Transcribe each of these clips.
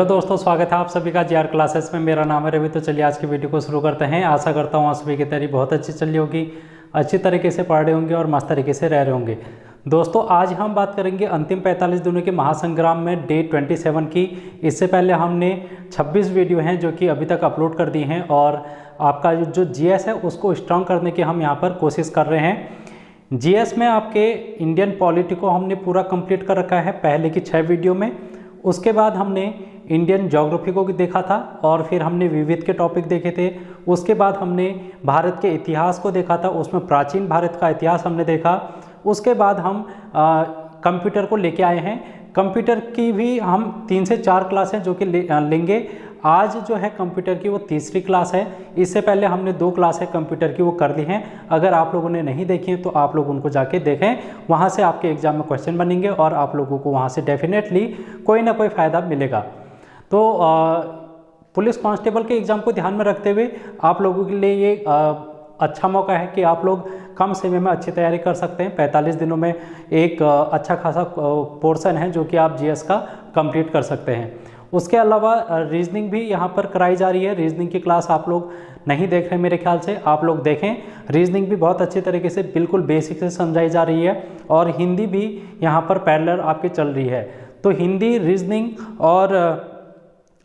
Hello दोस्तों, स्वागत है आप सभी का जीआर क्लासेस में। मेरा नाम है रवि। तो चलिए आज की वीडियो को शुरू करते हैं। आशा करता हूँ आप सभी की तैयारी बहुत अच्छी चल रही होगी, अच्छी तरीके से पढ़ रहे होंगे और मस्त तरीके से रह रहे होंगे। दोस्तों आज हम बात करेंगे अंतिम 45 दिनों के महासंग्राम में डे 27 की। इससे पहले हमने 26 वीडियो हैं जो कि अभी तक अपलोड कर दी हैं और आपका जो जीएस है उसको स्ट्रॉन्ग करने की हम यहाँ पर कोशिश कर रहे हैं। जीएस में आपके इंडियन पॉलिटी को हमने पूरा कंप्लीट कर रखा है पहले की 6 वीडियो में। उसके बाद हमने इंडियन ज्योग्राफी को देखा था और फिर हमने विविध के टॉपिक देखे थे। उसके बाद हमने भारत के इतिहास को देखा था, उसमें प्राचीन भारत का इतिहास हमने देखा। उसके बाद हम कंप्यूटर को लेके आए हैं। कंप्यूटर की भी हम 3 से 4 क्लास हैं जो कि लेंगे। आज जो है कंप्यूटर की वो तीसरी क्लास है। इससे पहले हमने 2 क्लास है कंप्यूटर की वो कर ली हैं। अगर आप लोगों ने नहीं देखी हैं तो आप लोग उनको जाके देखें, वहाँ से आपके एग्जाम में क्वेश्चन बनेंगे और आप लोगों को वहाँ से डेफिनेटली कोई ना कोई फ़ायदा मिलेगा। तो पुलिस कांस्टेबल के एग्ज़ाम को ध्यान में रखते हुए आप लोगों के लिए ये अच्छा मौका है कि आप लोग कम समय में अच्छी तैयारी कर सकते हैं। 45 दिनों में एक अच्छा खासा पोर्शन है जो कि आप जीएस का कंप्लीट कर सकते हैं। उसके अलावा रीजनिंग भी यहाँ पर कराई जा रही है। रीजनिंग की क्लास आप लोग नहीं देख रहे मेरे ख्याल से, आप लोग देखें। रीजनिंग भी बहुत अच्छी तरीके से बिल्कुल बेसिक से समझाई जा रही है और हिंदी भी यहाँ पर पैरेलल आपकी चल रही है। तो हिंदी, रीजनिंग और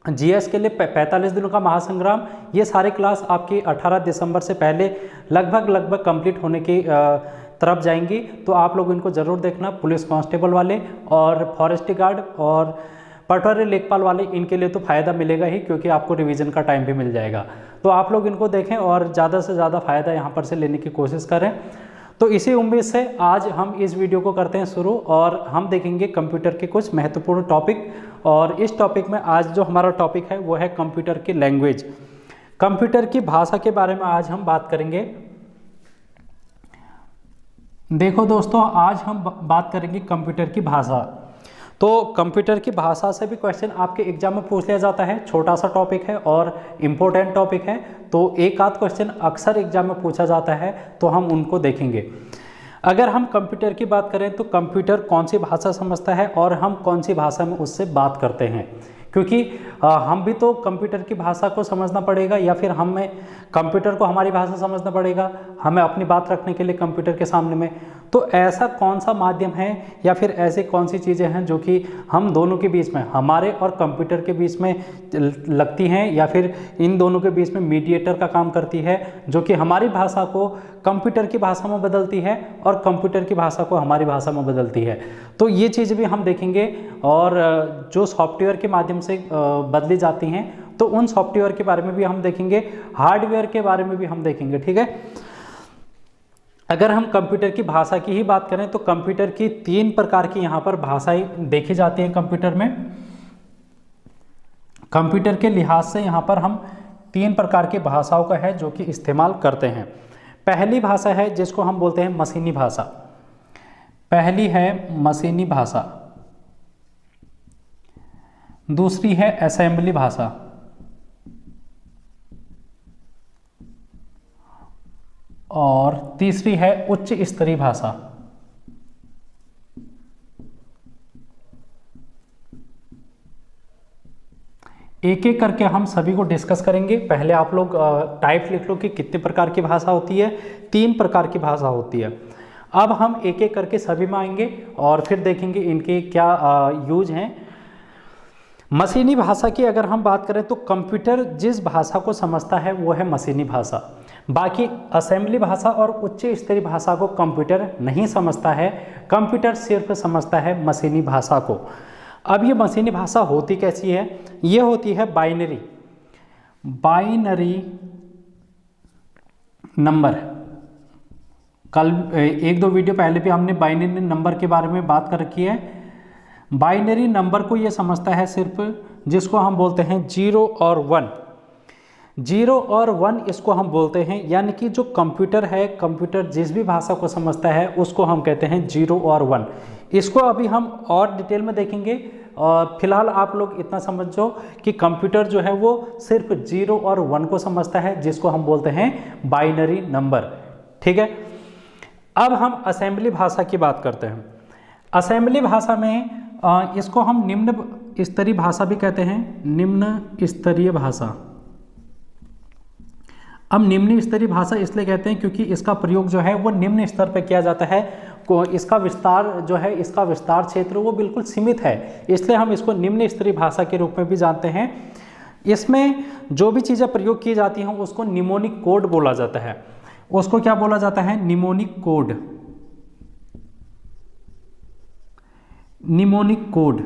जीएस के लिए 45 दिनों का महासंग्राम, ये सारी क्लास आपकी 18 दिसंबर से पहले लगभग कंप्लीट होने की तरफ जाएंगी। तो आप लोग इनको ज़रूर देखना। पुलिस कांस्टेबल वाले और फॉरेस्ट गार्ड और पटवारी लेखपाल वाले, इनके लिए तो फ़ायदा मिलेगा ही क्योंकि आपको रिवीजन का टाइम भी मिल जाएगा। तो आप लोग इनको देखें और ज़्यादा से ज़्यादा फ़ायदा यहाँ पर से लेने की कोशिश करें। तो इसी उम्मीद से आज हम इस वीडियो को करते हैं शुरू और हम देखेंगे कंप्यूटर के कुछ महत्वपूर्ण टॉपिक। और इस टॉपिक में आज जो हमारा टॉपिक है वो है कंप्यूटर की लैंग्वेज, कंप्यूटर की भाषा के बारे में आज हम बात करेंगे। देखो दोस्तों, आज हम बात करेंगे कंप्यूटर की भाषा। तो कंप्यूटर की भाषा से भी क्वेश्चन आपके एग्जाम में पूछ लिया जाता है। छोटा सा टॉपिक है और इम्पोर्टेंट टॉपिक है, तो एक आध क्वेश्चन अक्सर एग्जाम में पूछा जाता है, तो हम उनको देखेंगे। अगर हम कंप्यूटर की बात करें तो कंप्यूटर कौन सी भाषा समझता है और हम कौन सी भाषा में उससे बात करते हैं, क्योंकि हम भी तो कंप्यूटर की भाषा को समझना पड़ेगा या फिर हमें कंप्यूटर को हमारी भाषा समझना पड़ेगा, हमें अपनी बात रखने के लिए कंप्यूटर के सामने में। तो ऐसा कौन सा माध्यम है या फिर ऐसे कौन सी चीज़ें हैं जो कि हम दोनों के बीच में, हमारे और कंप्यूटर के बीच में लगती हैं या फिर इन दोनों के बीच में मीडिएटर का काम करती है, जो कि हमारी भाषा को कंप्यूटर की भाषा में बदलती है और कंप्यूटर की भाषा को हमारी भाषा में बदलती है। तो ये चीज़ भी हम देखेंगे और जो सॉफ्टवेयर के माध्यम से बदली जाती हैं तो उन सॉफ्टवेयर के बारे में भी हम देखेंगे, हार्डवेयर के बारे में भी हम देखेंगे। ठीक है, अगर हम कंप्यूटर की भाषा की ही बात करें तो कंप्यूटर की 3 प्रकार की यहाँ पर भाषाएं देखी जाती हैं कंप्यूटर में। कंप्यूटर के लिहाज से यहाँ पर हम 3 प्रकार की भाषाओं का है जो कि इस्तेमाल करते हैं। पहली भाषा है जिसको हम बोलते हैं मशीनी भाषा। पहली है मशीनी भाषा, दूसरी है असेंबली भाषा, और तीसरी है उच्च स्तरीय भाषा। एक एक करके हम सभी को डिस्कस करेंगे। पहले आप लोग टाइप लिख लो कि कितने प्रकार की भाषा होती है। 3 प्रकार की भाषा होती है। अब हम एक एक करके सभी में आएंगे और फिर देखेंगे इनके क्या यूज हैं। मशीनी भाषा की अगर हम बात करें तो कंप्यूटर जिस भाषा को समझता है वो है मशीनी भाषा। बाकी असेंबली भाषा और उच्च स्तरीय भाषा को कंप्यूटर नहीं समझता है, कंप्यूटर सिर्फ समझता है मशीनी भाषा को। अब ये मशीनी भाषा होती कैसी है? ये होती है बाइनरी नंबर। कल 1-2 वीडियो पहले भी हमने बाइनरी नंबर के बारे में बात कर रखी है। बाइनरी नंबर को ये समझता है सिर्फ, जिसको हम बोलते हैं 0 और 1। 0 और 1 इसको हम बोलते हैं, यानी कि जो कंप्यूटर है, कंप्यूटर जिस भी भाषा को समझता है उसको हम कहते हैं 0 और 1। इसको अभी हम और डिटेल में देखेंगे। फिलहाल आप लोग इतना समझो कि कंप्यूटर जो है वो सिर्फ 0 और 1 को समझता है, जिसको हम बोलते हैं बाइनरी नंबर। ठीक है, अब हम असेंबली भाषा की बात करते हैं। असेंबली भाषा में इसको हम निम्न स्तरीय भाषा भी कहते हैं, निम्न स्तरीय भाषा। अब निम्न स्तरीय भाषा इसलिए कहते हैं क्योंकि इसका प्रयोग जो है वो निम्न स्तर पर किया जाता है, इसका विस्तार जो है, इसका विस्तार क्षेत्र वो बिल्कुल सीमित है, इसलिए हम इसको निम्न स्तरीय भाषा के रूप में भी जानते हैं। इसमें जो भी चीज़ें प्रयोग की जाती हैं उसको निमोनिक कोड बोला जाता है। उसको क्या बोला जाता है? Mnemonic code. Mnemonic code.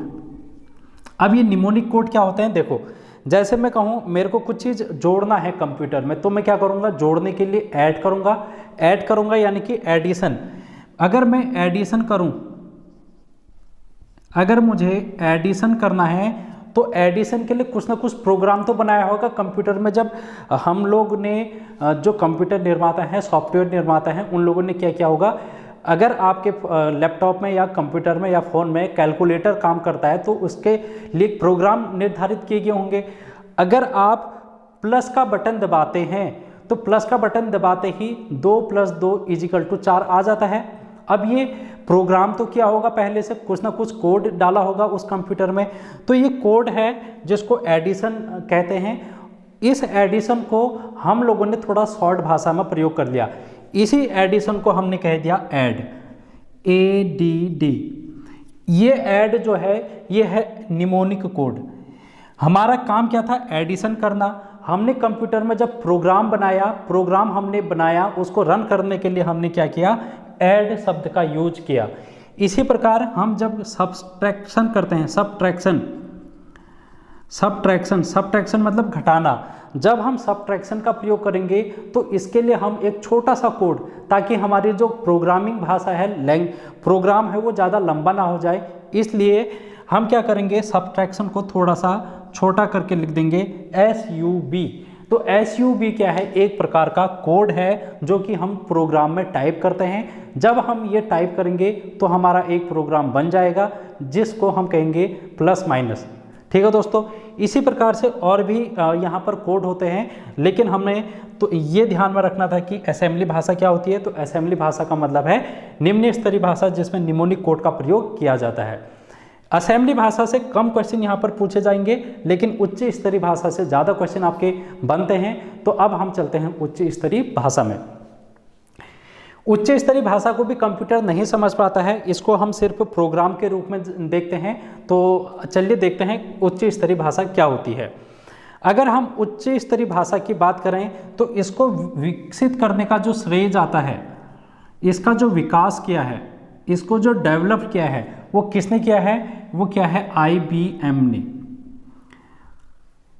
अब ये निमोनिक कोड क्या होते हैं? देखो, जैसे मैं कहूँ मेरे को कुछ चीज़ जोड़ना है कंप्यूटर में, तो मैं क्या करूँगा? जोड़ने के लिए ऐड करूँगा यानी कि एडिशन। अगर मैं एडिशन करूँ, अगर मुझे एडिशन करना है तो एडिशन के लिए कुछ ना कुछ प्रोग्राम तो बनाया होगा कंप्यूटर में। जब हम लोग ने, जो कंप्यूटर निर्माता हैं, सॉफ्टवेयर निर्माता हैं, उन लोगों ने क्या किया होगा, अगर आपके लैपटॉप में या कंप्यूटर में या फ़ोन में कैलकुलेटर काम करता है तो उसके लिए प्रोग्राम निर्धारित किए गए होंगे। अगर आप प्लस का बटन दबाते हैं तो प्लस का बटन दबाते ही 2 + 2 = 4 आ जाता है। अब ये प्रोग्राम तो क्या होगा, पहले से कुछ ना कुछ कोड डाला होगा उस कंप्यूटर में, तो ये कोड है जिसको एडिशन कहते हैं। इस एडिशन को हम लोगों ने थोड़ा शॉर्ट भाषा में प्रयोग कर लिया, इसी एडिशन को हमने कह दिया ऐड, ADD। ये ऐड जो है ये है निमोनिक कोड। हमारा काम क्या था? एडिशन करना। हमने कंप्यूटर में जब प्रोग्राम हमने बनाया, उसको रन करने के लिए हमने क्या किया? ऐड शब्द का यूज किया। इसी प्रकार हम जब सब्ट्रैक्शन करते हैं, सब्ट्रैक्शन मतलब घटाना, जब हम सब्ट्रैक्शन का प्रयोग करेंगे तो इसके लिए हम एक छोटा सा कोड, ताकि हमारी जो प्रोग्रामिंग भाषा है, प्रोग्राम है, वो ज़्यादा लंबा ना हो जाए, इसलिए हम क्या करेंगे? सब्ट्रैक्शन को थोड़ा सा छोटा करके लिख देंगे SUB। तो SUB क्या है? एक प्रकार का कोड है जो कि हम प्रोग्राम में टाइप करते हैं। जब हम ये टाइप करेंगे तो हमारा एक प्रोग्राम बन जाएगा जिसको हम कहेंगे प्लस माइनस। ठीक है दोस्तों, इसी प्रकार से और भी यहाँ पर कोड होते हैं, लेकिन हमने तो ये ध्यान में रखना था कि असेंबली भाषा क्या होती है। तो असेंबली भाषा का मतलब है निम्न स्तरीय भाषा जिसमें निमोनिक कोड का प्रयोग किया जाता है। असेंबली भाषा से कम क्वेश्चन यहाँ पर पूछे जाएंगे, लेकिन उच्च स्तरीय भाषा से ज़्यादा क्वेश्चन आपके बनते हैं। तो अब हम चलते हैं उच्च स्तरीय भाषा में। उच्च स्तरीय भाषा को भी कंप्यूटर नहीं समझ पाता है, इसको हम सिर्फ प्रोग्राम के रूप में देखते हैं। तो चलिए देखते हैं उच्च स्तरीय भाषा क्या होती है। अगर हम उच्च स्तरीय भाषा की बात करें तो इसको विकसित करने का जो श्रेय जाता है, इसका जो विकास किया है, इसको जो डेवलप किया है, वो किसने किया है? वो क्या है? IBM ने।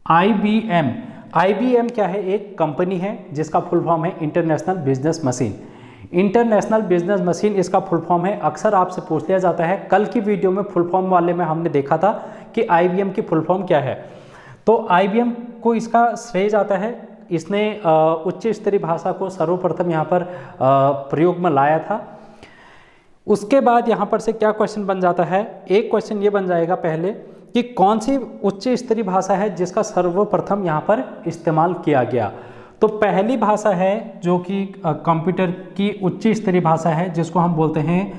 IBM क्या है? एक कंपनी है जिसका फुल फॉर्म है international business machine. International business machine इसका फुल फॉर्म है। अक्सर आपसे पूछ लिया जाता है, कल की वीडियो में फुल फॉर्म वाले में हमने देखा था कि IBM की फुल फॉर्म क्या है। तो IBM को इसका श्रेय जाता है, इसने उच्च स्तरीय भाषा को सर्वप्रथम यहाँ पर प्रयोग में लाया था। उसके बाद यहाँ पर से क्या क्वेश्चन बन जाता है? एक क्वेश्चन ये बन जाएगा पहले कि कौन सी उच्च स्तरीय भाषा है जिसका सर्वप्रथम यहाँ पर इस्तेमाल किया गया। तो पहली भाषा है जो कि कंप्यूटर की उच्च स्तरीय भाषा है, जिसको हम बोलते हैं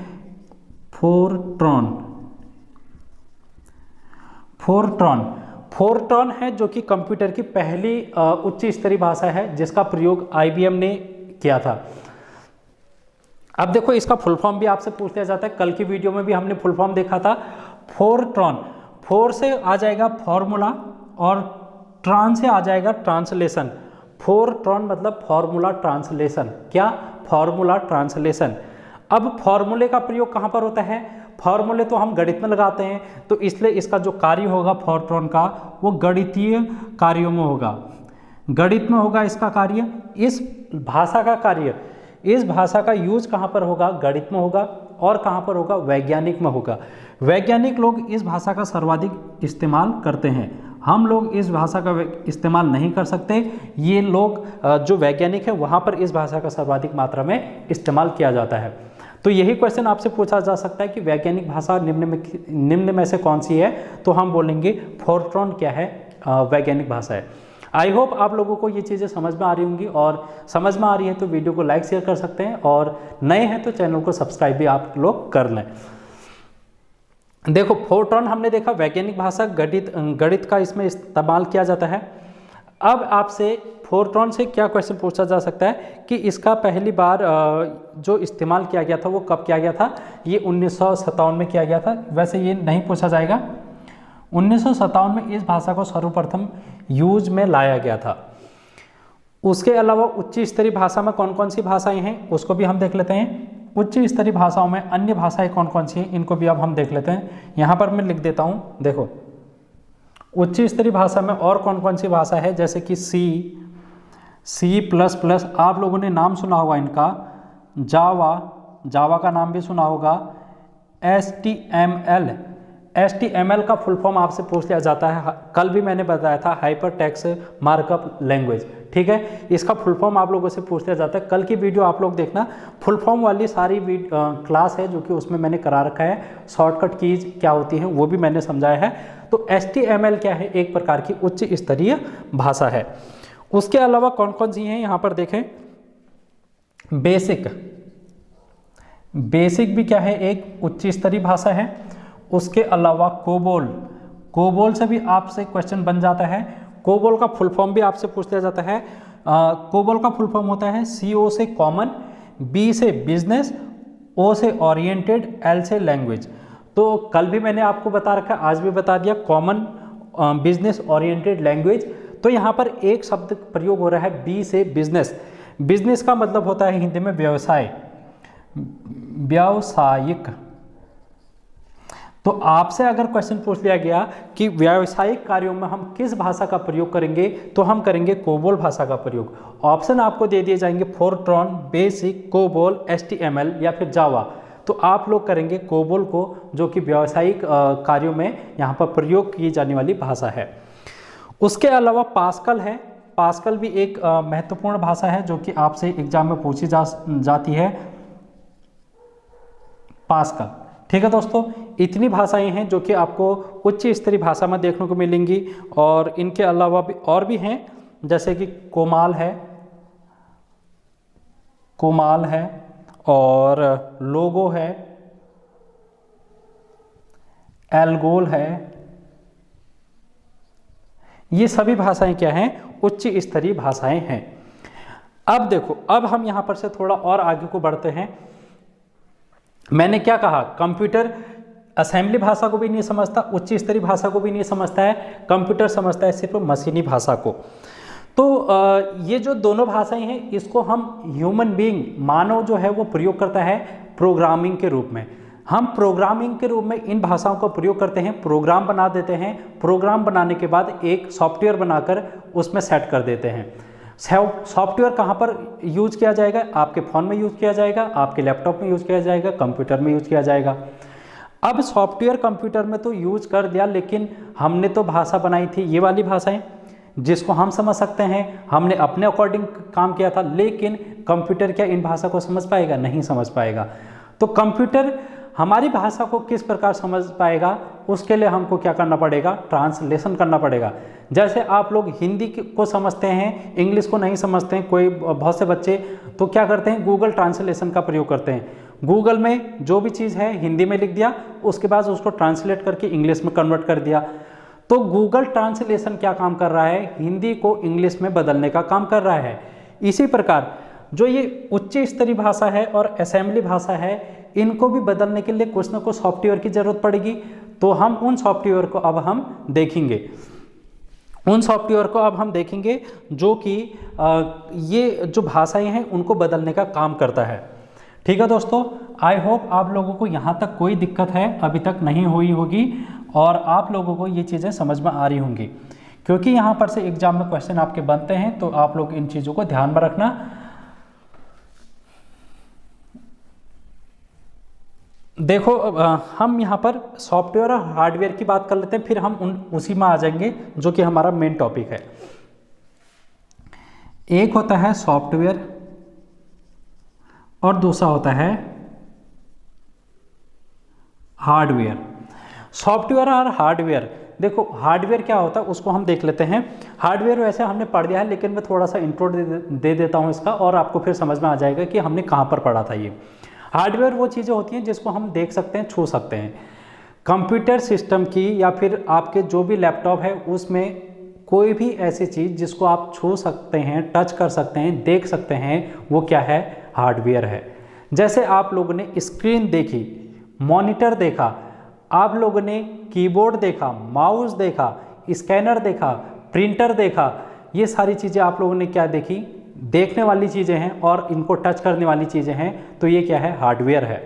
फोरट्रॉन है, जो कि कंप्यूटर की पहली उच्च स्तरीय भाषा है जिसका प्रयोग IBM ने किया था। अब देखो, इसका फुल फॉर्म भी आपसे पूछ लिया जाता है, कल की वीडियो में भी हमने फुल फॉर्म देखा था। फोरट्रॉन, फोर से आ जाएगा फॉर्मूला और ट्रांस से आ जाएगा ट्रांसलेशन। फोरट्रॉन मतलब फॉर्मूला ट्रांसलेशन। क्या? Formula translation. अब फॉर्मूले का प्रयोग कहाँ पर होता है? फॉर्मूले तो हम गणित में लगाते हैं, तो इसलिए इसका जो कार्य होगा फोरट्रॉन का, वो गणितीय कार्यों में होगा, गणित में होगा इसका कार्य। इस भाषा का कार्य, इस भाषा का यूज कहाँ पर होगा? गणित में होगा। और कहाँ पर होगा? वैज्ञानिक में होगा। वैज्ञानिक लोग इस भाषा का सर्वाधिक इस्तेमाल करते हैं, हम लोग इस भाषा का इस्तेमाल नहीं कर सकते। ये लोग जो वैज्ञानिक है वहाँ पर इस भाषा का सर्वाधिक मात्रा में इस्तेमाल किया जाता है। तो यही क्वेश्चन आपसे पूछा जा सकता है कि वैज्ञानिक भाषा निम्न में से कौन सी है? तो हम बोलेंगे फोरट्रॉन क्या है? वैज्ञानिक भाषा है। आई होप आप लोगों को ये चीज़ें समझ में आ रही होंगी, और समझ में आ रही है तो वीडियो को लाइक शेयर कर सकते हैं, और नए हैं तो चैनल को सब्सक्राइब भी आप लोग कर लें। देखो फोरट्रॉन हमने देखा वैज्ञानिक भाषा, गणित का इसमें इस्तेमाल किया जाता है। अब आपसे फोरट्रॉन से क्या क्वेश्चन पूछा जा सकता है कि इसका पहली बार जो इस्तेमाल किया गया था वो कब किया गया था? ये 1957 में किया गया था। वैसे ये नहीं पूछा जाएगा। 1957 में इस भाषा को सर्वप्रथम यूज में लाया गया था। उसके अलावा उच्च स्तरीय भाषा में कौन कौन सी भाषाएं हैं उसको भी हम देख लेते हैं। उच्च स्तरीय भाषाओं में अन्य भाषाएं कौन कौन सी हैं इनको भी अब हम देख लेते हैं। यहाँ पर मैं लिख देता हूँ, देखो उच्च स्तरीय भाषा में और कौन कौन सी भाषा है, जैसे कि C++, आप लोगों ने नाम सुना होगा इनका, जावा का नाम भी सुना होगा, HTML का फुल फॉर्म आपसे पूछ लिया जाता है। कल भी मैंने बताया था हाइपर टेक्स्ट मार्कअप लैंग्वेज, ठीक है। इसका फुल फॉर्म आप लोगों से पूछ लिया जाता है। कल की वीडियो आप लोग देखना, फुल फॉर्म वाली सारी क्लास है जो कि उसमें मैंने करा रखा है। शॉर्टकट कीज क्या होती है वो भी मैंने समझाया है। तो HTML क्या है? एक प्रकार की उच्च स्तरीय भाषा है। उसके अलावा कौन कौन सी हैं यहाँ पर देखें। बेसिक भी क्या है? एक उच्च स्तरीय भाषा है। उसके अलावा कोबोल से भी आपसे क्वेश्चन बन जाता है। कोबोल का फुल फॉर्म भी आपसे पूछ लिया जाता है। कोबोल का फुल फॉर्म होता है CO से कॉमन, B से बिजनेस, O से ओरिएंटेड, L से लैंग्वेज। तो कल भी मैंने आपको बता रखा, आज भी बता दिया, कॉमन, बिजनेस, ओरिएंटेड, लैंग्वेज। तो यहाँ पर एक शब्द प्रयोग हो रहा है B से बिजनेस। बिजनेस का मतलब होता है हिंदी में व्यवसाय, व्यावसायिक। तो आपसे अगर क्वेश्चन पूछ लिया गया कि व्यावसायिक कार्यों में हम किस भाषा का प्रयोग करेंगे, तो हम करेंगे कोबोल भाषा का प्रयोग। ऑप्शन आपको दे दिए जाएंगे फोरट्रॉन, बेसिक, कोबोल, HTML या फिर जावा। तो आप लोग करेंगे कोबोल को, जो कि व्यावसायिक कार्यों में यहाँ पर प्रयोग की जाने वाली भाषा है। उसके अलावा पास्कल है। पास्कल भी एक महत्वपूर्ण भाषा है जो कि आपसे एग्जाम में पूछी जाती है, पास्कल। ठीक है दोस्तों, इतनी भाषाएं हैं जो कि आपको उच्च स्तरीय भाषा में देखने को मिलेंगी। और इनके अलावा भी और भी हैं, जैसे कि कोमाल है और लोगो है, एल्गोल है। ये सभी भाषाएं क्या हैं? उच्च स्तरीय भाषाएं हैं। अब देखो, अब हम यहां पर से थोड़ा और आगे को बढ़ते हैं। मैंने क्या कहा? कंप्यूटर असेंबली भाषा को भी नहीं समझता, उच्च स्तरीय भाषा को भी नहीं समझता है। कंप्यूटर समझता है सिर्फ मशीनी भाषा को। तो ये जो दोनों भाषाएं हैं, इसको हम ह्यूमन बीइंग, मानव जो है वो प्रयोग करता है प्रोग्रामिंग के रूप में। हम प्रोग्रामिंग के रूप में इन भाषाओं का प्रयोग करते हैं, प्रोग्राम बना देते हैं। प्रोग्राम बनाने के बाद एक सॉफ्टवेयर बनाकर उसमें सेट कर देते हैं। सॉफ्टवेयर कहाँ पर यूज किया जाएगा? आपके फ़ोन में यूज किया जाएगा, आपके लैपटॉप में यूज किया जाएगा, कंप्यूटर में यूज किया जाएगा। अब सॉफ्टवेयर कंप्यूटर में तो यूज कर दिया, लेकिन हमने तो भाषा बनाई थी ये वाली भाषाएं जिसको हम समझ सकते हैं, हमने अपने अकॉर्डिंग काम किया था। लेकिन कंप्यूटर क्या इन भाषा को समझ पाएगा? नहीं समझ पाएगा। तो कंप्यूटर हमारी भाषा को किस प्रकार समझ पाएगा? उसके लिए हमको क्या करना पड़ेगा? ट्रांसलेशन करना पड़ेगा। जैसे आप लोग हिंदी को समझते हैं, इंग्लिश को नहीं समझते हैं, बहुत से बच्चे तो क्या करते हैं? गूगल ट्रांसलेशन का प्रयोग करते हैं। गूगल में जो भी चीज़ है हिंदी में लिख दिया, उसके बाद उसको ट्रांसलेट करके इंग्लिश में कन्वर्ट कर दिया। तो गूगल ट्रांसलेशन क्या काम कर रहा है? हिंदी को इंग्लिश में बदलने का काम कर रहा है। इसी प्रकार जो ये उच्च स्तरीय भाषा है और असेंबली भाषा है, इनको भी बदलने के लिए कुछ ना कुछ सॉफ्टवेयर की ज़रूरत पड़ेगी। तो हम उन सॉफ्टवेयर को अब हम देखेंगे, जो कि ये जो भाषाएं हैं उनको बदलने का काम करता है। ठीक है दोस्तों, आई होप आप लोगों को यहाँ तक कोई दिक्कत है अभी तक नहीं हुई होगी और आप लोगों को ये चीज़ें समझ में आ रही होंगी, क्योंकि यहाँ पर से एग्जाम में क्वेश्चन आपके बनते हैं। तो आप लोग इन चीज़ों को ध्यान में रखना। देखो, हम यहाँ पर सॉफ्टवेयर और हार्डवेयर की बात कर लेते हैं, फिर हम उसी में आ जाएंगे जो कि हमारा मेन टॉपिक है। एक होता है सॉफ्टवेयर और दूसरा होता है हार्डवेयर। सॉफ्टवेयर और हार्डवेयर, देखो हार्डवेयर क्या होता है उसको हम देख लेते हैं। हार्डवेयर वैसे हमने पढ़ दिया है, लेकिन मैं थोड़ा सा इंट्रो दे देता हूँ इसका, और आपको फिर समझ में आ जाएगा कि हमने कहाँ पर पढ़ा था। ये हार्डवेयर वो चीज़ें होती हैं जिसको हम देख सकते हैं, छू सकते हैं। कंप्यूटर सिस्टम की या फिर आपके जो भी लैपटॉप है उसमें कोई भी ऐसी चीज़ जिसको आप छू सकते हैं, टच कर सकते हैं, देख सकते हैं, वो क्या है? हार्डवेयर है। जैसे आप लोगों ने स्क्रीन देखी, मॉनिटर देखा, आप लोगों ने कीबोर्ड देखा, माउस देखा, स्कैनर देखा, प्रिंटर देखा, ये सारी चीज़ें आप लोगों ने क्या देखी? देखने वाली चीज़ें हैं और इनको टच करने वाली चीज़ें हैं, तो ये क्या है? हार्डवेयर है।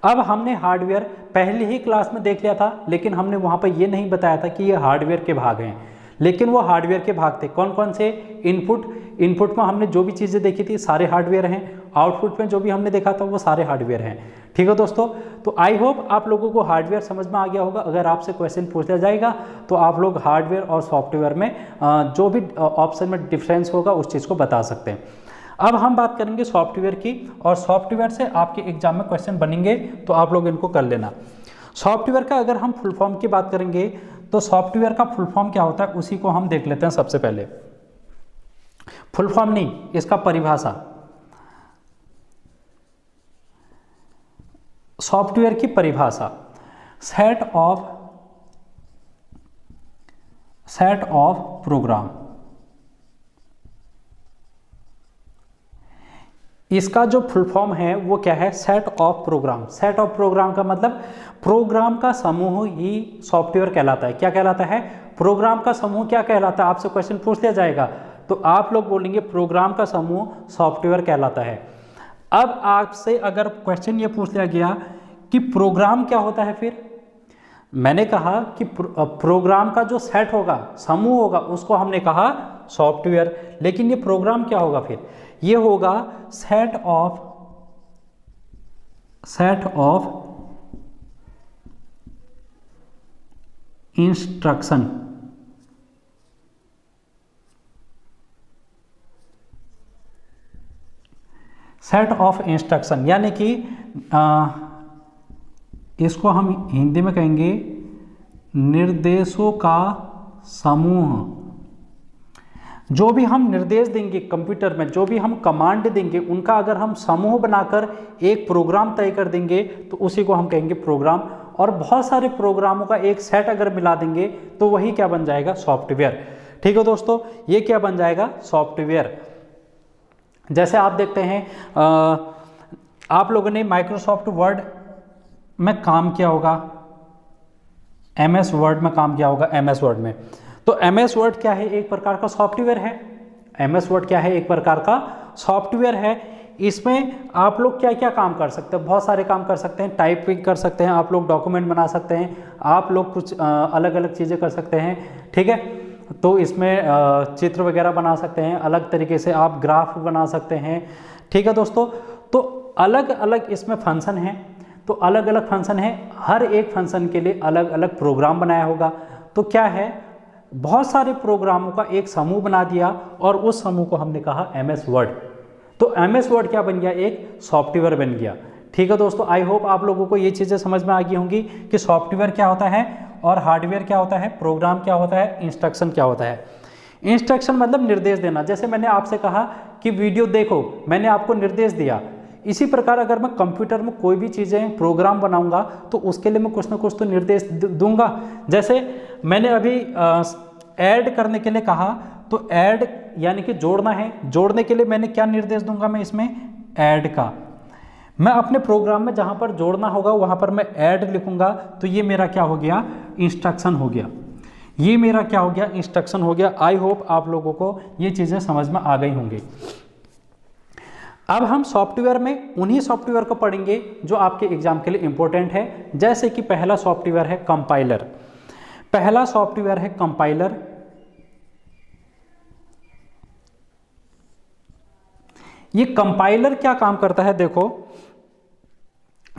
अब हमने हार्डवेयर पहली ही क्लास में देख लिया था, लेकिन हमने वहाँ पर ये नहीं बताया था कि ये हार्डवेयर के भाग हैं, लेकिन वो हार्डवेयर के भाग थे। कौन कौन से? इनपुट में हमने जो भी चीज़ें देखी थी सारे हार्डवेयर हैं, आउटपुट में जो भी हमने देखा था वो सारे हार्डवेयर हैं। ठीक है दोस्तों, तो आई होप आप लोगों को हार्डवेयर समझ में आ गया होगा। अगर आपसे क्वेश्चन पूछा जाएगा तो आप लोग हार्डवेयर और सॉफ्टवेयर में जो भी ऑप्शन में डिफरेंस होगा उस चीज़ को बता सकते हैं। अब हम बात करेंगे सॉफ्टवेयर की, और सॉफ्टवेयर से आपके एग्जाम में क्वेश्चन बनेंगे, तो आप लोग इनको कर लेना। सॉफ्टवेयर का अगर हम फुल फॉर्म की बात करेंगे तो सॉफ्टवेयर का फुल फॉर्म क्या होता है उसी को हम देख लेते हैं। सबसे पहले फुल फॉर्म नहीं, इसका परिभाषा। सॉफ्टवेयर की परिभाषा सेट ऑफ प्रोग्राम। इसका जो फुल फॉर्म है वो क्या है? Set of program. Set of program का मतलब प्रोग्राम का समूह ही सॉफ्टवेयर कहलाता है। क्या कहलाता है? प्रोग्राम का समूह क्या कहलाता है? आपसे क्वेश्चन पूछ लिया जाएगा तो आप लोग बोलेंगे प्रोग्राम का समूह सॉफ्टवेयर कहलाता है। अब आपसे अगर क्वेश्चन ये पूछ लिया गया कि प्रोग्राम क्या होता है, फिर मैंने कहा कि प्रोग्राम का जो सेट होगा, समूह होगा, उसको हमने कहा सॉफ्टवेयर। लेकिन ये प्रोग्राम क्या होगा? फिर ये होगा set of instruction. Set of instruction यानी कि इसको हम हिंदी में कहेंगे निर्देशों का समूह। जो भी हम निर्देश देंगे कंप्यूटर में, जो भी हम कमांड देंगे, उनका अगर हम समूह बनाकर एक प्रोग्राम तय कर देंगे तो उसी को हम कहेंगे प्रोग्राम। और बहुत सारे प्रोग्रामों का एक सेट अगर मिला देंगे तो वही क्या बन जाएगा? सॉफ्टवेयर। ठीक है दोस्तों, ये क्या बन जाएगा? सॉफ्टवेयर। जैसे आप देखते हैं आप लोगों ने माइक्रोसॉफ्ट वर्ड में काम किया होगा, MS वर्ड में काम किया होगा, MS वर्ड में। तो MS वर्ड क्या है? एक प्रकार का सॉफ्टवेयर है। MS वर्ड क्या है? एक प्रकार का सॉफ्टवेयर है। इसमें आप लोग क्या क्या काम कर सकते हैं? बहुत सारे काम कर सकते हैं। टाइपिंग कर सकते हैं, आप लोग डॉक्यूमेंट बना सकते हैं, आप लोग कुछ अलग अलग चीज़ें कर सकते हैं। ठीक है, तो इसमें चित्र वगैरह बना सकते हैं, अलग तरीके से आप ग्राफ बना सकते हैं। ठीक है दोस्तों, तो अलग अलग इसमें फंक्शन हैं। तो अलग अलग फंक्शन है, हर एक फंक्शन के लिए अलग अलग प्रोग्राम बनाया होगा। तो क्या है? बहुत सारे प्रोग्रामों का एक समूह बना दिया और उस समूह को हमने कहा MS वर्ड। तो MS वर्ड क्या बन गया? एक सॉफ्टवेयर बन गया। ठीक है दोस्तों, आई होप आप लोगों को ये चीज़ें समझ में आ गई होंगी कि सॉफ्टवेयर क्या होता है और हार्डवेयर क्या होता है, प्रोग्राम क्या होता है, इंस्ट्रक्शन क्या होता है। इंस्ट्रक्शन मतलब निर्देश देना। जैसे मैंने आपसे कहा कि वीडियो देखो, मैंने आपको निर्देश दिया। इसी प्रकार अगर मैं कंप्यूटर में कोई भी चीज़ें प्रोग्राम बनाऊंगा तो उसके लिए मैं कुछ ना कुछ तो निर्देश दूंगा। जैसे मैंने अभी ऐड करने के लिए कहा, तो ऐड यानी कि जोड़ना है, जोड़ने के लिए मैंने क्या निर्देश दूंगा? मैं इसमें ऐड का। मैं अपने प्रोग्राम में जहाँ पर जोड़ना होगा वहाँ पर मैं ऐड लिखूंगा, तो ये मेरा क्या हो गया? इंस्ट्रक्शन हो गया। ये मेरा क्या हो गया? इंस्ट्रक्शन हो गया। आई होप आप लोगों को ये चीज़ें समझ में आ गई होंगी। अब हम सॉफ्टवेयर में उन्हीं सॉफ्टवेयर को पढ़ेंगे जो आपके एग्जाम के लिए इंपॉर्टेंट है। जैसे कि पहला सॉफ्टवेयर है कंपाइलर। पहला सॉफ्टवेयर है कंपाइलर। ये कंपाइलर क्या काम करता है? देखो,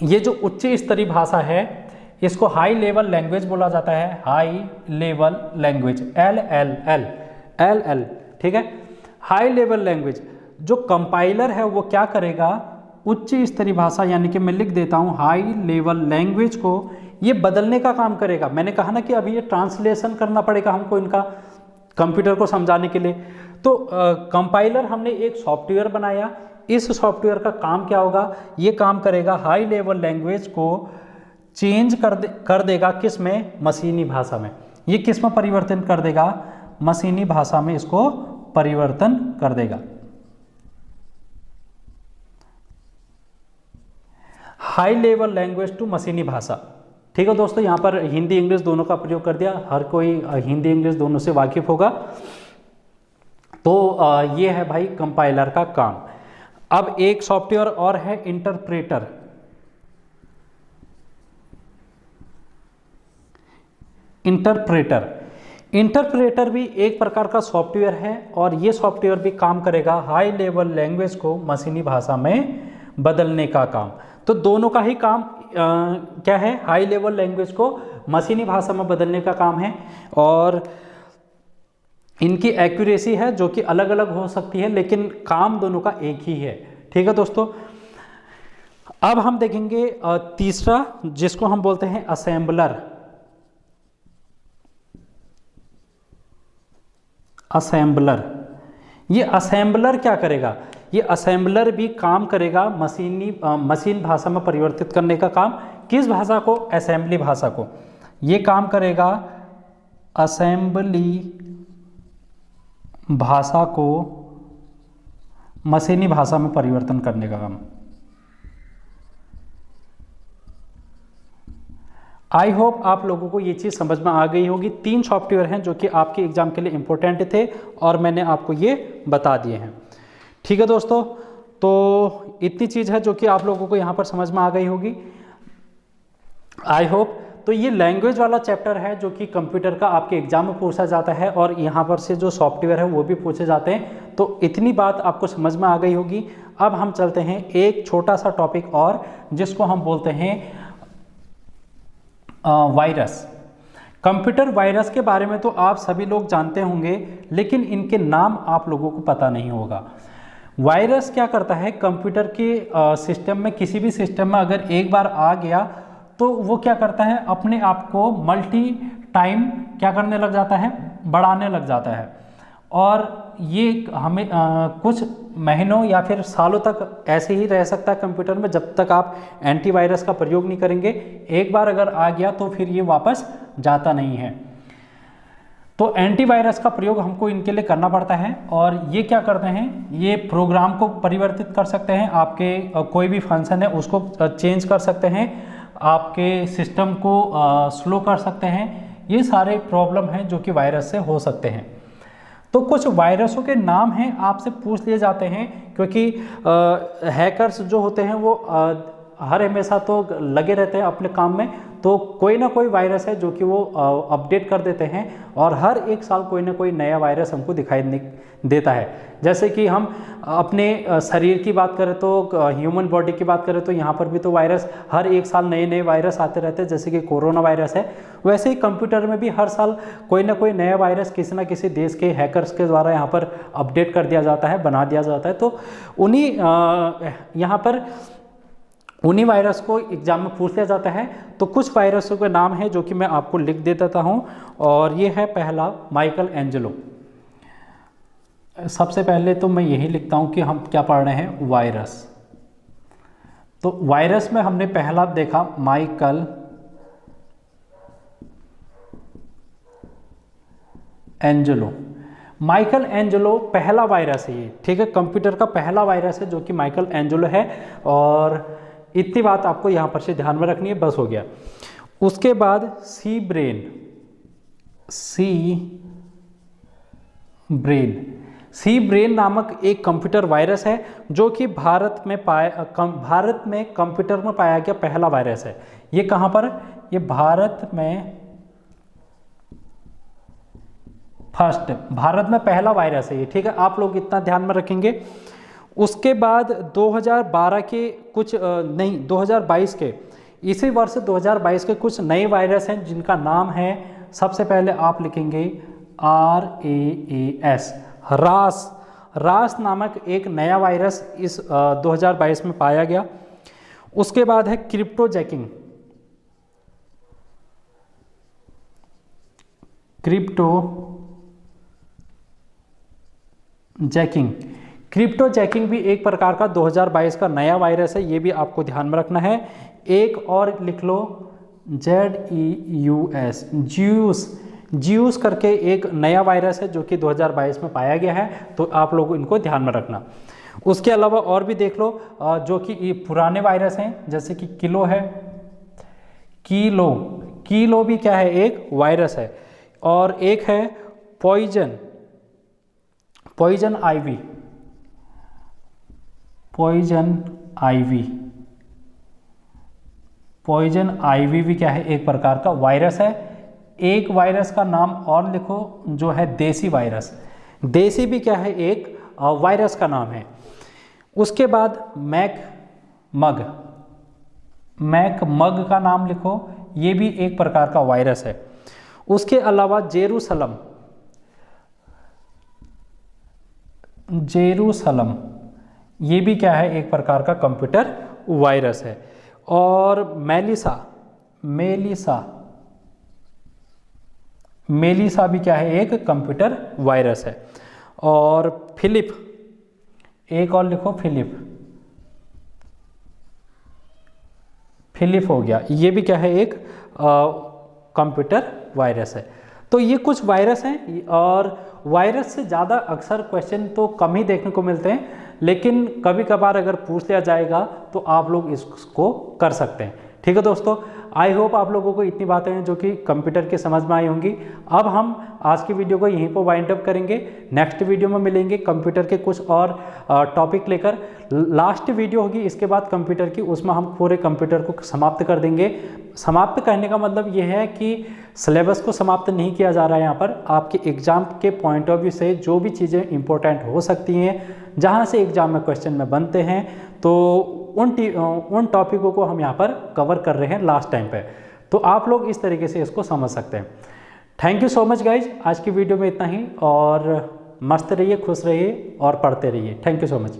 ये जो उच्च स्तरीय भाषा है इसको हाई लेवल लैंग्वेज बोला जाता है। High level language, LLL। ठीक है, हाई लेवल लैंग्वेज। जो कंपाइलर है वो क्या करेगा? उच्च स्तरीय भाषा यानी कि मैं लिख देता हूँ हाई लेवल लैंग्वेज को, ये बदलने का काम करेगा। मैंने कहा ना कि अभी ये ट्रांसलेशन करना पड़ेगा हमको इनका कंप्यूटर को समझाने के लिए। तो कंपाइलर हमने एक सॉफ्टवेयर बनाया। इस सॉफ्टवेयर का काम क्या होगा? ये काम करेगा हाई लेवल लैंग्वेज को चेंज कर देगा किस में, मशीनी भाषा में। ये किस में परिवर्तन कर देगा, मशीनी भाषा में इसको परिवर्तन कर देगा। हाई लेवल लैंग्वेज टू मशीनी भाषा। ठीक है दोस्तों, यहाँ पर हिंदी इंग्लिश दोनों का प्रयोग कर दिया, हर कोई हिंदी इंग्लिश दोनों से वाकिफ होगा। तो ये है भाई कंपाइलर का काम। अब एक सॉफ्टवेयर और है इंटरप्रेटर। इंटरप्रेटर भी एक प्रकार का सॉफ्टवेयर है और ये सॉफ्टवेयर भी काम करेगा हाई लेवल लैंग्वेज को मशीनी भाषा में बदलने का काम। तो दोनों का ही काम क्या है, हाई लेवल लैंग्वेज को मशीनी भाषा में बदलने का काम है। और इनकी एक्यूरेसी है जो कि अलग अलग हो सकती है, लेकिन काम दोनों का एक ही है। ठीक है दोस्तों, अब हम देखेंगे तीसरा, जिसको हम बोलते हैं असेंबलर। ये असेंबलर क्या करेगा, ये असेंबलर भी काम करेगा मशीन भाषा में परिवर्तित करने का काम। किस भाषा को, असेंबली भाषा को। ये काम करेगा असेंबली भाषा को मशीनी भाषा में परिवर्तन करने का काम। आई होप आप लोगों को ये चीज़ समझ में आ गई होगी। 3 सॉफ्टवेयर हैं जो कि आपके एग्जाम के लिए इम्पोर्टेंट थे और मैंने आपको ये बता दिए हैं। ठीक है दोस्तों, तो इतनी चीज़ है जो कि आप लोगों को यहाँ पर समझ में आ गई होगी, आई होप। तो ये लैंग्वेज वाला चैप्टर है जो कि कंप्यूटर का आपके एग्जाम में पूछा जाता है और यहाँ पर से जो सॉफ्टवेयर है वो भी पूछे जाते हैं। तो इतनी बात आपको समझ में आ गई होगी। अब हम चलते हैं एक छोटा सा टॉपिक और, जिसको हम बोलते हैं वायरस। कंप्यूटर वायरस के बारे में तो आप सभी लोग जानते होंगे, लेकिन इनके नाम आप लोगों को पता नहीं होगा। वायरस क्या करता है, कंप्यूटर के सिस्टम में, किसी भी सिस्टम में अगर एक बार आ गया तो वो क्या करता है, अपने आप को मल्टी टाइम क्या करने लग जाता है, बढ़ाने लग जाता है। और ये हमें कुछ महीनों या फिर सालों तक ऐसे ही रह सकता है कंप्यूटर में, जब तक आप एंटीवायरस का प्रयोग नहीं करेंगे। एक बार अगर आ गया तो फिर ये वापस जाता नहीं है। तो एंटीवायरस का प्रयोग हमको इनके लिए करना पड़ता है। और ये क्या करते हैं, ये प्रोग्राम को परिवर्तित कर सकते हैं, आपके कोई भी फंक्शन है उसको चेंज कर सकते हैं, आपके सिस्टम को स्लो कर सकते हैं। ये सारे प्रॉब्लम हैं जो कि वायरस से हो सकते हैं। तो कुछ वायरसों के नाम हैं, आपसे पूछ लिए जाते हैं, क्योंकि हैकर्स जो होते हैं वो हर हमेशा तो लगे रहते हैं अपने काम में। तो कोई ना कोई वायरस है जो कि वो अपडेट कर देते हैं और हर एक साल कोई ना कोई नया वायरस हमको दिखाई देता है। जैसे कि हम अपने शरीर की बात करें तो, ह्यूमन बॉडी की बात करें तो यहाँ पर भी तो वायरस हर एक साल नए नए वायरस आते रहते हैं, जैसे कि कोरोना वायरस है। वैसे ही कंप्यूटर में भी हर साल कोई ना कोई नया वायरस किसी ना किसी देश के हैकर्स के द्वारा यहाँ पर अपडेट कर दिया जाता है, बना दिया जाता है। तो उन्हीं यहाँ पर उन्हीं वायरस को एग्जाम में पूछ लिया जाता है। तो कुछ वायरसों के नाम हैं जो कि मैं आपको लिख दे देता हूं। और ये है पहला, माइकल एंजेलो। सबसे पहले तो मैं यही लिखता हूं कि हम क्या पढ़ रहे हैं, वायरस। तो वायरस में हमने पहला देखा माइकल एंजेलो। माइकल एंजेलो पहला वायरस है ये, ठीक है, कंप्यूटर का पहला वायरस है जो कि माइकल एंजेलो है। और इतनी बात आपको यहाँ पर से ध्यान में रखनी है, बस हो गया। उसके बाद सी ब्रेन नामक एक कंप्यूटर वायरस है जो कि भारत में कंप्यूटर में पाया गया पहला वायरस है। ये कहाँ पर, ये भारत में पहला वायरस है ये, ठीक है, आप लोग इतना ध्यान में रखेंगे। उसके बाद 2012 के कुछ 2022 के, इसी वर्ष 2022 के कुछ नए वायरस हैं जिनका नाम है, सबसे पहले आप लिखेंगे रास नामक एक नया वायरस इस 2022 में पाया गया। उसके बाद है क्रिप्टोजैकिंग। क्रिप्टोजैकिंग भी एक प्रकार का 2022 का नया वायरस है, ये भी आपको ध्यान में रखना है। एक और लिख लो, ZEUS, ज्यूस करके एक नया वायरस है जो कि 2022 में पाया गया है, तो आप लोग इनको ध्यान में रखना। उसके अलावा और भी देख लो जो कि ये पुराने वायरस हैं, जैसे कि किलो है, कीलो भी क्या है, एक वायरस है। और एक है पॉइजन आईवी, पॉइजन आईवी भी क्या है, एक प्रकार का वायरस है। एक वायरस का नाम और लिखो जो है देसी वायरस, देसी भी क्या है, एक वायरस का नाम है। उसके बाद मैक मग का नाम लिखो, ये भी एक प्रकार का वायरस है। उसके अलावा जेरूसलम, ये भी क्या है, एक प्रकार का कंप्यूटर वायरस है। और मेलिसा भी क्या है, एक कंप्यूटर वायरस है। और फिलिप, एक और लिखो फिलिप हो गया, ये भी क्या है, एक कंप्यूटर वायरस है। तो ये कुछ वायरस हैं, और वायरस से ज़्यादा अक्सर क्वेश्चन तो कम ही देखने को मिलते हैं, लेकिन कभी कभार अगर पूछ लिया जाएगा तो आप लोग इसको कर सकते हैं। ठीक है दोस्तों, आई होप आप लोगों को इतनी बातें हैं जो कि कंप्यूटर की समझ में आई होंगी। अब हम आज की वीडियो को यहीं पर वाइंड अप करेंगे, नेक्स्ट वीडियो में मिलेंगे कंप्यूटर के कुछ और टॉपिक लेकर। लास्ट वीडियो होगी इसके बाद कंप्यूटर की, उसमें हम पूरे कंप्यूटर को समाप्त कर देंगे। समाप्त करने का मतलब ये है कि सिलेबस को समाप्त नहीं किया जा रहा है, यहाँ पर आपके एग्जाम के पॉइंट ऑफ व्यू से जो भी चीज़ें इंपॉर्टेंट हो सकती हैं, जहाँ से एग्जाम में क्वेश्चन में बनते हैं, तो उन टॉपिकों को हम यहाँ पर कवर कर रहे हैं लास्ट टाइम पे। तो आप लोग इस तरीके से इसको समझ सकते हैं। Thank you so much guys, आज की वीडियो में इतना ही, और मस्त रहिए, खुश रहिए और पढ़ते रहिए। Thank you so much.